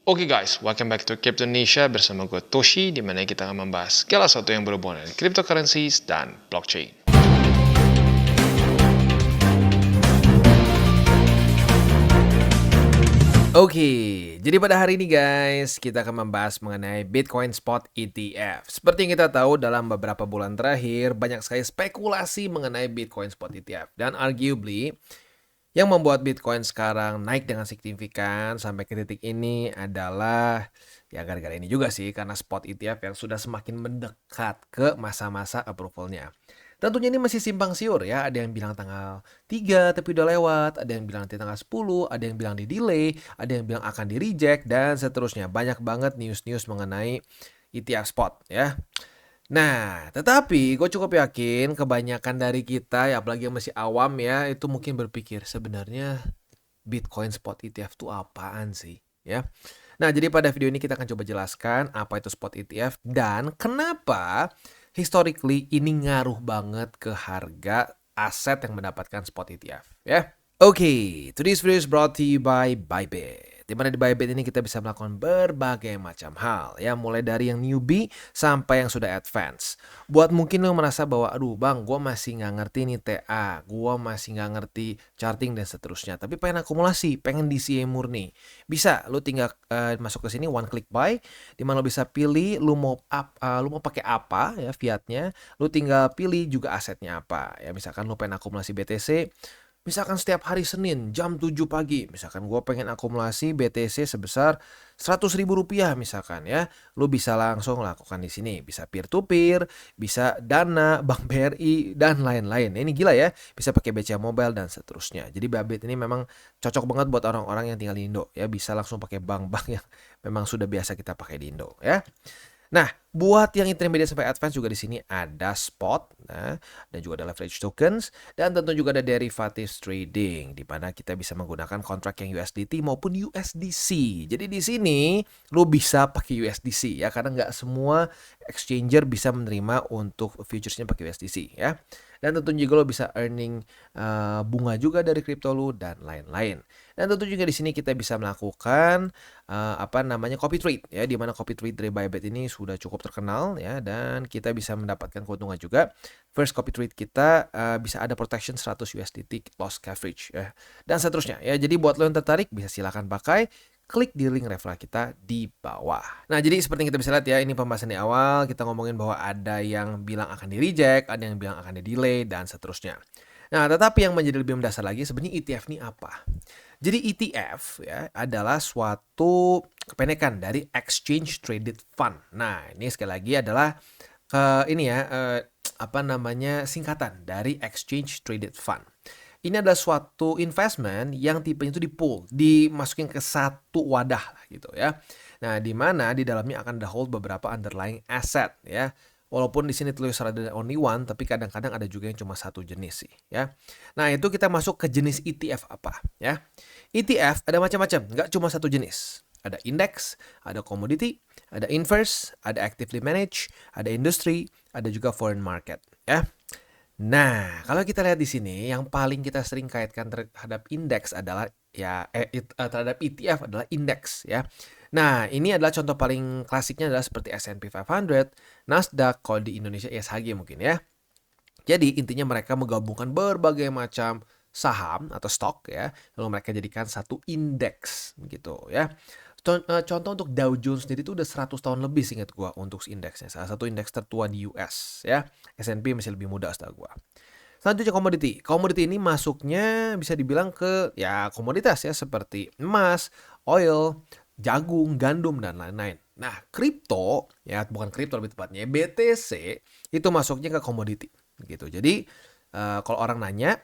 Oke guys, welcome back to Crypto Indonesia bersama gue Toshi, di mana kita akan membahas segala sesuatu yang berhubungan dengan cryptocurrencies dan blockchain. Oke, jadi pada hari ini guys, kita akan membahas mengenai Bitcoin Spot ETF. Seperti yang kita tahu dalam beberapa bulan terakhir, banyak sekali spekulasi mengenai Bitcoin Spot ETF. Dan arguably, yang membuat Bitcoin sekarang naik dengan signifikan sampai ke titik ini adalah ya gara-gara ini juga sih, karena Spot ETF yang sudah semakin mendekat ke masa-masa approval-nya. Tentunya ini masih simpang siur ya, ada yang bilang tanggal 3 tapi udah lewat, ada yang bilang nanti tanggal 10, ada yang bilang di delay, ada yang bilang akan di reject, dan seterusnya. Banyak banget news-news mengenai ETF spot ya. Nah, tetapi gue cukup yakin kebanyakan dari kita, ya apalagi yang masih awam ya, itu mungkin berpikir sebenarnya Bitcoin spot ETF itu apaan sih ya. Nah, jadi pada video ini kita akan coba jelaskan apa itu spot ETF dan kenapa historically ini ngaruh banget ke harga aset yang mendapatkan spot ETF ya. Oke, today's video is brought to you by Bybit. Di mana di Bybit ini kita bisa melakukan berbagai macam hal ya, mulai dari yang newbie sampai yang sudah advance. Buat mungkin lo merasa bahwa aduh bang, gue masih nggak ngerti nih TA, gue masih nggak ngerti charting dan seterusnya, tapi pengen akumulasi, pengen DCA murni. Bisa, lo tinggal masuk ke sini one click buy, di mana lo bisa pilih lo mau pakai apa ya fiatnya, lo tinggal pilih juga asetnya apa ya. Misalkan lo pengen akumulasi BTC. Misalkan setiap hari Senin jam 7 pagi, misalkan gue pengen akumulasi BTC sebesar Rp100.000 misalkan ya, lu bisa langsung lakukan di sini. Bisa peer to peer, bisa Dana, Bank BRI dan lain-lain. Ini gila ya, bisa pakai BCA Mobile dan seterusnya. Jadi Bybit ini memang cocok banget buat orang-orang yang tinggal di Indo ya, bisa langsung pakai bank-bank yang memang sudah biasa kita pakai di Indo ya. Nah, buat yang intermediate sampai advance juga di sini ada spot, nah, dan juga ada leverage tokens, dan tentu juga ada derivatives trading, di mana kita bisa menggunakan kontrak yang USDT maupun USDC. Jadi di sini lo bisa pakai USDC ya, karena nggak semua exchanger bisa menerima untuk futuresnya pakai USDC ya. Dan tentu juga lo bisa earning bunga juga dari kripto lo dan lain-lain. Dan tentu juga di sini kita bisa melakukan copy trade ya, di mana copy trade dari Bybit ini sudah cukup terkenal ya, dan kita bisa mendapatkan keuntungan juga. First copy trade kita bisa ada protection 100 USDT loss coverage ya, dan seterusnya ya. Jadi buat lo yang tertarik bisa silakan pakai, klik di link referral kita di bawah. Nah, jadi seperti yang kita bisa lihat ya, ini pembahasan di awal kita ngomongin bahwa ada yang bilang akan di reject, ada yang bilang akan di delay dan seterusnya. Nah, tetapi yang menjadi lebih mendasar lagi, sebenarnya ETF ini apa? Jadi ETF ya adalah suatu kependekan dari Exchange Traded Fund. Nah, ini sekali lagi adalah singkatan dari Exchange Traded Fund. Ini adalah suatu investment yang tipenya itu di-pool, dimasukin ke satu wadah lah gitu ya. Nah, di mana di dalamnya akan ada hold beberapa underlying asset ya. Walaupun di sini tulis ada only one, tapi kadang-kadang ada juga yang cuma satu jenis sih ya. Nah, itu kita masuk ke jenis ETF apa ya. ETF ada macam-macam, nggak cuma satu jenis. Ada index, ada commodity, ada inverse, ada actively managed, ada industry, ada juga foreign market ya. Nah, kalau kita lihat di sini, yang paling kita sering kaitkan terhadap indeks adalah terhadap ETF adalah indeks ya. Nah, ini adalah contoh paling klasiknya adalah seperti S&P 500, Nasdaq, kalau di Indonesia ISHG mungkin ya. Jadi intinya mereka menggabungkan berbagai macam saham atau stok ya, lalu mereka jadikan satu indeks gitu ya. Contoh untuk Dow Jones sendiri itu udah 100 tahun lebih seingat gua untuk indeksnya. Salah satu indeks tertua di US ya. S&P masih lebih muda setahu gua. Selanjutnya komoditi. Komoditi ini masuknya bisa dibilang ke ya komoditas ya, seperti emas, oil, jagung, gandum dan lain-lain. Nah, kripto ya, bukan kripto lebih tepatnya, BTC itu masuknya ke komoditi gitu. Jadi kalau orang nanya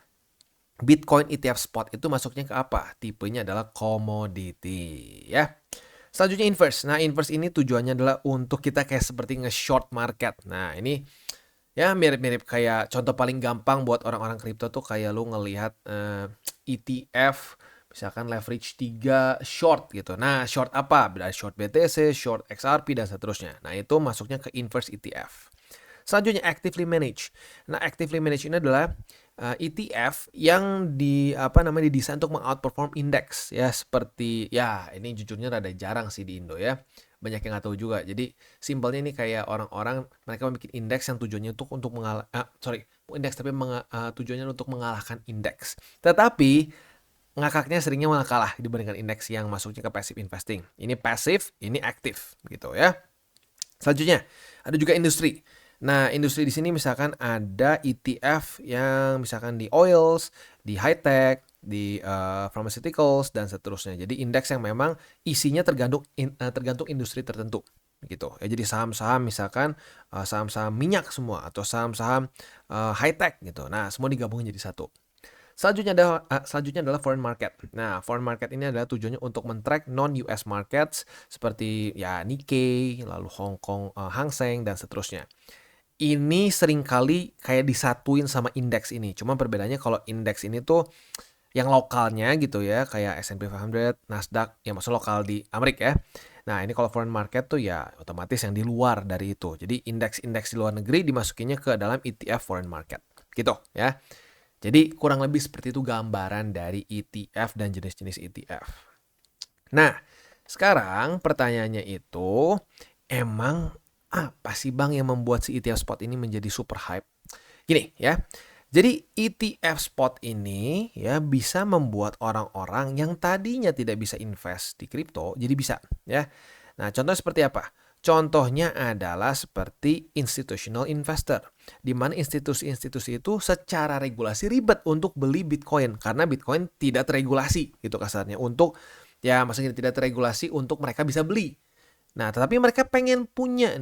Bitcoin ETF spot itu masuknya ke apa? Tipenya adalah commodity ya. Selanjutnya inverse. Nah, inverse ini tujuannya adalah untuk kita kayak seperti nge-short market. Nah, ini ya mirip-mirip kayak contoh paling gampang buat orang-orang kripto tuh kayak lu ngelihat ETF misalkan leverage 3 short gitu. Nah, short apa? Ada short BTC, short XRP dan seterusnya. Nah, itu masuknya ke inverse ETF. Selanjutnya actively manage. Nah, actively manage ini adalah ETF yang didesain untuk meng-outperform indeks ya, seperti ya ini jujurnya rada jarang sih di Indo ya. Banyak yang nggak tahu juga. Jadi simpelnya ini kayak orang-orang mereka bikin indeks yang tujuannya untuk indeks tapi tujuannya untuk mengalahkan indeks. Tetapi ngakaknya seringnya malah kalah dibandingkan indeks yang masuknya ke passive investing. Ini passive, ini aktif gitu ya. Selanjutnya, ada juga industri. Nah, industri di sini misalkan ada ETF yang misalkan di oils, di high tech, di pharmaceuticals dan seterusnya. Jadi indeks yang memang isinya tergantung industri tertentu gitu. Ya jadi saham-saham misalkan saham-saham minyak semua atau saham-saham high tech gitu. Nah, semua digabungin jadi satu. Selanjutnya adalah foreign market. Nah, foreign market ini adalah tujuannya untuk men-track non-US markets seperti ya Nikkei, lalu Hong Kong, Hang Seng dan seterusnya. Ini seringkali kayak disatuin sama indeks ini. Cuma perbedaannya kalau indeks ini tuh yang lokalnya gitu ya, kayak S&P 500, Nasdaq, yang maksud lokal di Amerika ya. Nah, ini kalau foreign market tuh ya otomatis yang di luar dari itu. Jadi indeks-indeks di luar negeri dimasukinnya ke dalam ETF foreign market. Gitu ya. Jadi kurang lebih seperti itu gambaran dari ETF dan jenis-jenis ETF. Nah, sekarang pertanyaannya itu, emang apa sih Bang yang membuat si ETF spot ini menjadi super hype? Gini ya, jadi ETF spot ini ya bisa membuat orang-orang yang tadinya tidak bisa invest di kripto jadi bisa ya. Nah, contoh seperti apa? Contohnya adalah seperti institutional investor, di mana institusi-institusi itu secara regulasi ribet untuk beli Bitcoin karena Bitcoin tidak teregulasi gitu kasarnya untuk ya maksudnya tidak teregulasi untuk mereka bisa beli. Nah, tetapi mereka pengen punya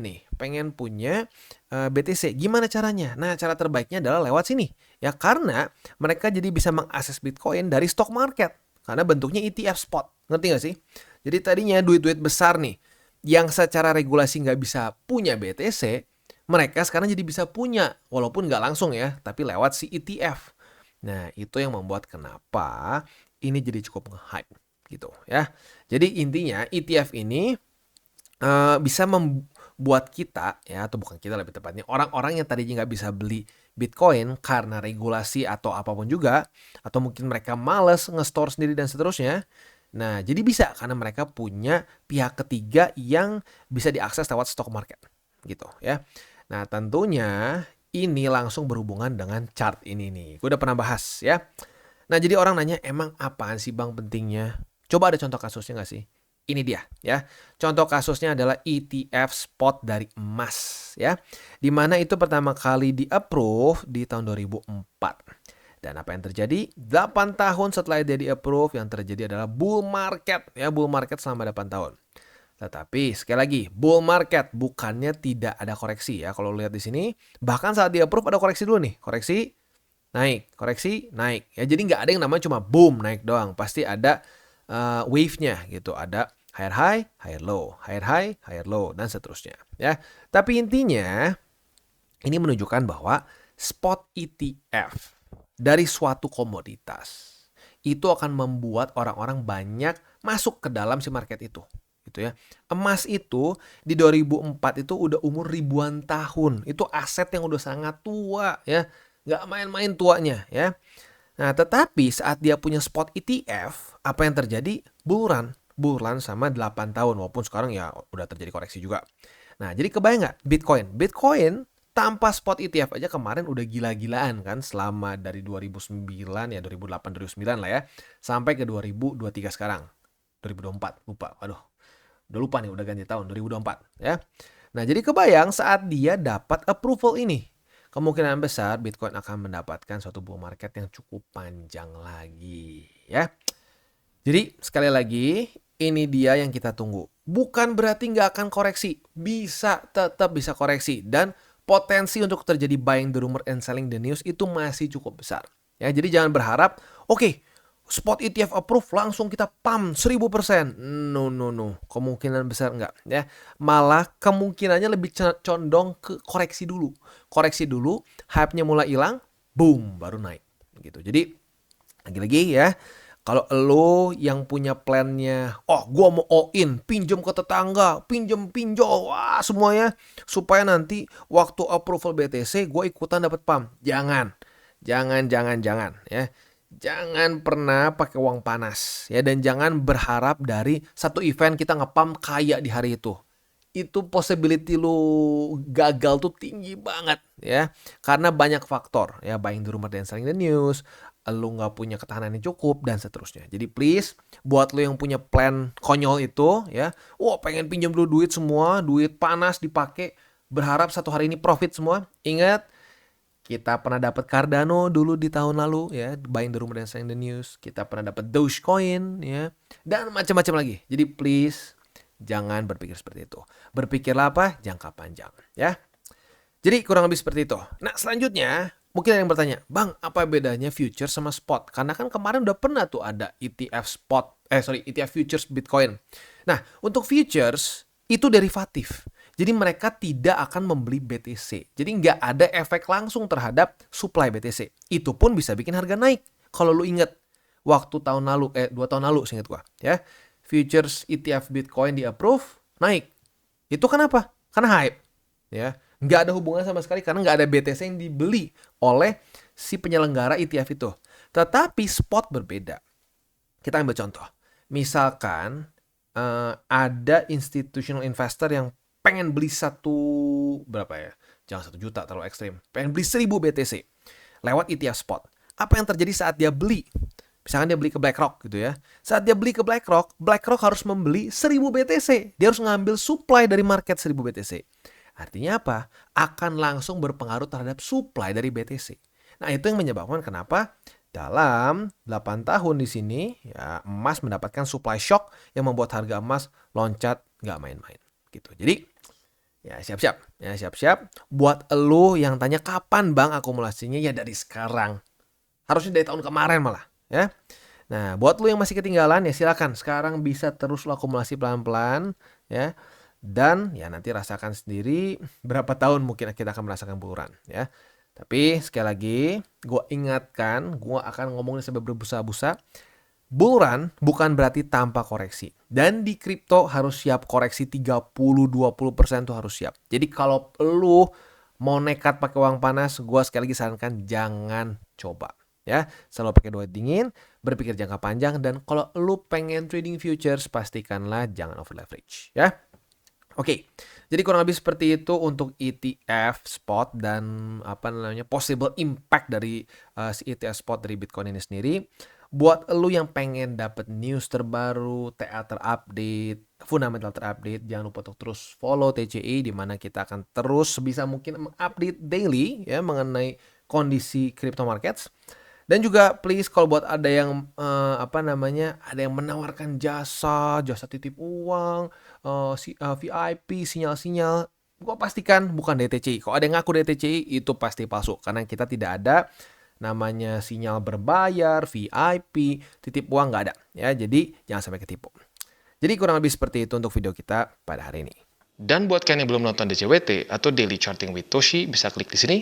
BTC. Gimana caranya? Nah, cara terbaiknya adalah lewat sini. Ya, karena mereka jadi bisa mengakses Bitcoin dari stock market karena bentuknya ETF spot. Ngerti nggak sih? Jadi tadinya duit-duit besar nih yang secara regulasi nggak bisa punya BTC, mereka sekarang jadi bisa punya, walaupun nggak langsung ya, tapi lewat si ETF. Nah, itu yang membuat kenapa ini jadi cukup nge-hype gitu ya. Jadi intinya ETF ini bisa membuat kita ya, atau bukan kita lebih tepatnya, orang-orang yang tadinya nggak bisa beli Bitcoin karena regulasi atau apapun juga, atau mungkin mereka males nge-store sendiri dan seterusnya. Nah, jadi bisa karena mereka punya pihak ketiga yang bisa diakses lewat stock market gitu ya. Nah, tentunya ini langsung berhubungan dengan chart ini nih. Gue udah pernah bahas ya. Nah, jadi orang nanya, emang apaan sih Bang pentingnya? Coba ada contoh kasusnya nggak sih? Ini dia ya. Contoh kasusnya adalah ETF spot dari emas ya. Dimana itu pertama kali di-approve di tahun 2004. Dan apa yang terjadi? 8 tahun setelah dia di-approve, yang terjadi adalah bull market. Ya, bull market selama 8 tahun. Tetapi sekali lagi, bull market bukannya tidak ada koreksi ya. Kalau lihat di sini, bahkan saat di-approve ada koreksi dulu nih. Koreksi, naik. Ya, jadi nggak ada yang namanya cuma boom naik doang. Pasti ada wave-nya gitu. Ada higher high, higher low, higher high, higher low, dan seterusnya. Ya, tapi intinya ini menunjukkan bahwa spot ETF dari suatu komoditas itu akan membuat orang-orang banyak masuk ke dalam si market itu gitu ya. Emas itu di 2004 itu udah umur ribuan tahun. Itu aset yang udah sangat tua ya. Nggak main-main tuanya ya. Nah, tetapi saat dia punya spot ETF, apa yang terjadi? Bull run sama 8 tahun walaupun sekarang ya udah terjadi koreksi juga. Nah, jadi kebayang nggak Bitcoin tanpa spot ETF aja kemarin udah gila-gilaan kan selama dari 2009 ya 2008 2009 lah ya sampai ke 2023 sekarang. 2024 lupa. Waduh. Udah lupa nih udah ganti tahun 2024 ya. Nah, jadi kebayang saat dia dapat approval ini, kemungkinan besar Bitcoin akan mendapatkan suatu bull market yang cukup panjang lagi ya. Jadi sekali lagi ini dia yang kita tunggu. Bukan berarti nggak akan koreksi. Tetap bisa koreksi. Dan potensi untuk terjadi buying the rumor and selling the news itu masih cukup besar. Ya, jadi jangan berharap, oke, spot ETF approve langsung kita pump 1000%. No. Kemungkinan besar enggak. Ya. Malah kemungkinannya lebih condong ke koreksi dulu. Koreksi dulu, hype-nya mulai hilang, boom, baru naik. Gitu. Jadi, lagi-lagi ya, kalau lo yang punya plannya, gua mau all in, pinjam ke tetangga, pinjol, wah semuanya, supaya nanti waktu approval BTC gue ikutan dapat pump. Jangan Jangan ya. Jangan pernah pakai uang panas ya, dan jangan berharap dari satu event kita ngepump kaya di hari itu. Itu possibility lu gagal tuh tinggi banget ya. Karena banyak faktor ya, buying the rumor dan selling the news, lu nggak punya ketahanan yang cukup dan seterusnya. Jadi please, buat lu yang punya plan konyol itu ya, pengen pinjam dulu duit semua, duit panas dipakai, berharap satu hari ini profit semua. Ingat, kita pernah dapat Cardano dulu di tahun lalu ya, buying the rumor dan selling the news. Kita pernah dapat Dogecoin ya, dan macam-macam lagi. Jadi please, jangan berpikir seperti itu. Berpikirlah apa? Jangka panjang ya. Jadi kurang lebih seperti itu. Nah, selanjutnya mungkin ada yang bertanya, Bang, apa bedanya future sama spot? Karena kan kemarin udah pernah tuh ada ETF futures Bitcoin. Nah, untuk futures itu derivatif. Jadi mereka tidak akan membeli BTC. Jadi nggak ada efek langsung terhadap supply BTC. Itu pun bisa bikin harga naik. Kalau lu ingat waktu 2 tahun lalu seingat gua ya. Futures ETF Bitcoin di approve, naik. Itu kenapa? Karena hype. Ya, nggak ada hubungan sama sekali karena nggak ada BTC yang dibeli oleh si penyelenggara ETF itu. Tetapi spot berbeda. Kita ambil contoh. Misalkan ada institutional investor yang pengen beli berapa ya? Jangan 1 juta, terlalu ekstrim. Pengen beli 1000 BTC lewat ETF spot. Apa yang terjadi saat dia beli? Misalkan dia beli ke BlackRock gitu ya. Saat dia beli ke BlackRock, BlackRock harus membeli 1000 BTC. Dia harus ngambil supply dari market 1000 BTC. Artinya apa? Akan langsung berpengaruh terhadap supply dari BTC. Nah, itu yang menyebabkan kenapa dalam 8 tahun di sini ya, emas mendapatkan supply shock yang membuat harga emas loncat nggak main-main gitu. Jadi ya siap-siap buat elu yang tanya kapan Bang akumulasinya, ya dari sekarang. Harusnya dari tahun kemarin malah ya. Nah, buat lu yang masih ketinggalan ya silakan sekarang bisa terus lu akumulasi pelan-pelan ya. Dan ya nanti rasakan sendiri berapa tahun mungkin kita akan merasakan bull run ya. Tapi sekali lagi gue ingatkan, gue akan ngomongin sampai berbusa-busa. Bull run bukan berarti tanpa koreksi. Dan di kripto harus siap koreksi 30-20% tuh harus siap. Jadi kalau lu mau nekat pakai uang panas, gue sekali lagi sarankan jangan coba. Ya, selalu pakai duit dingin, berpikir jangka panjang, dan kalau lu pengen trading futures pastikanlah jangan over leverage ya. Oke, jadi kurang lebih seperti itu untuk ETF spot dan possible impact dari si ETF spot dari Bitcoin ini sendiri. Buat lu yang pengen dapat news terbaru, TA terupdate, fundamental terupdate, jangan lupa untuk terus follow TCI di mana kita akan terus sebisa mungkin mengupdate daily ya mengenai kondisi crypto markets. Dan juga please kalau buat ada yang ada yang menawarkan jasa titip uang, VIP, sinyal-sinyal, gua pastikan bukan DTCI. Kalau ada yang ngaku DTCI itu pasti palsu karena kita tidak ada namanya sinyal berbayar, VIP, titip uang nggak ada ya. Jadi jangan sampai ketipu. Jadi kurang lebih seperti itu untuk video kita pada hari ini. Dan buat kalian yang belum nonton DCWT atau Daily Charting with Toshi, bisa klik di sini,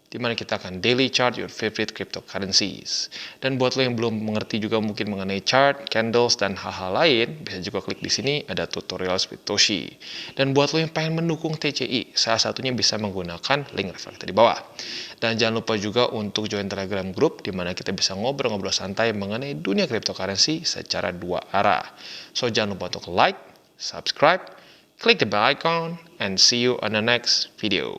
di mana kita akan daily chart your favorite cryptocurrencies. Dan buat lo yang belum mengerti juga mungkin mengenai chart, candles, dan hal-hal lain, bisa juga klik di sini ada tutorials with Toshi. Dan buat lo yang pengen mendukung TCI, salah satunya bisa menggunakan link reflektor di bawah. Dan jangan lupa juga untuk join Telegram group, di mana kita bisa ngobrol-ngobrol santai mengenai dunia cryptocurrency secara 2 arah. So jangan lupa untuk like, subscribe, click the bell icon, and see you on the next video.